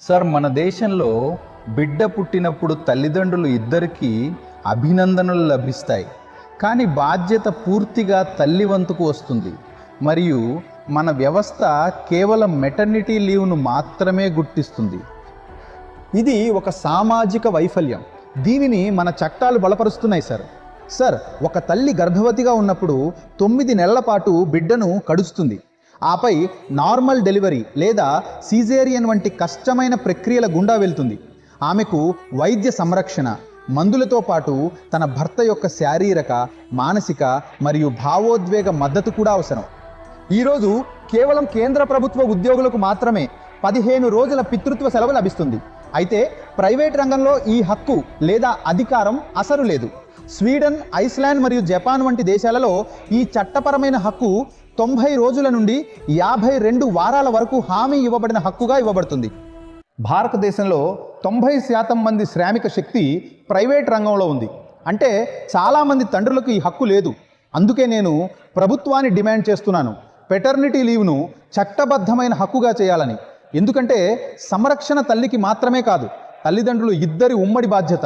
Sir, మన దేశంలో బిడ్డ పుట్టినప్పుడు తల్లిదండ్రులు ఇద్దరికీ అభినందనలు లభిస్తాయి. కానీ బాధ్యత పూర్తిగా తల్లి వంతుకు వస్తుంది. మరియు మన వ్యవస్థ కేవలం మెటర్నిటీ లీవ్ను మాత్రమే గుర్తిస్తుంది. ఇది ఒక సామాజిక వైఫల్యం. దీనిని మన చట్టాలు బలపరుస్తున్నాయి సార్. ఒక తల్లి గర్భవతిగా ఉన్నప్పుడు 9 నెలల పాటు బిడ్డను కడుస్తుంది. ఆపై నార్మల్ డెలివరీ లేదా సీజేరియన్ వంటి కష్టమైన ప్రక్రియల గుండా వెళ్తుంది. ఆమెకు వైద్య సంరక్షణ, మందులతో పాటు తన భర్త యొక్క శారీరక, మానసిక మరియు భావోద్వేగ మద్దతు కూడా అవసరం. ఈరోజు కేవలం కేంద్ర ప్రభుత్వ ఉద్యోగులకు మాత్రమే 15 రోజుల పితృత్వ సెలవు లభిస్తుంది. అయితే ప్రైవేట్ రంగంలో ఈ హక్కు లేదా అధికారం అసలు లేదు. స్వీడన్, ఐస్లాండ్ మరియు జపాన్ వంటి దేశాలలో ఈ చట్టపరమైన హక్కు 90 రోజుల నుండి 52 వారాల వరకు హామీ ఇవ్వబడిన హక్కుగా ఇవ్వబడుతుంది. భారతదేశంలో 90% మంది శ్రామిక శక్తి ప్రైవేట్ రంగంలో ఉంది. అంటే చాలామంది తండ్రులకు ఈ హక్కు లేదు. అందుకే నేను ప్రభుత్వాన్ని డిమాండ్ చేస్తున్నాను, పెటర్నిటీ లీవ్ను చట్టబద్ధమైన హక్కుగా చేయాలని. ఎందుకంటే సంరక్షణ తల్లికి మాత్రమే కాదు, తల్లిదండ్రులు ఇద్దరి ఉమ్మడి బాధ్యత.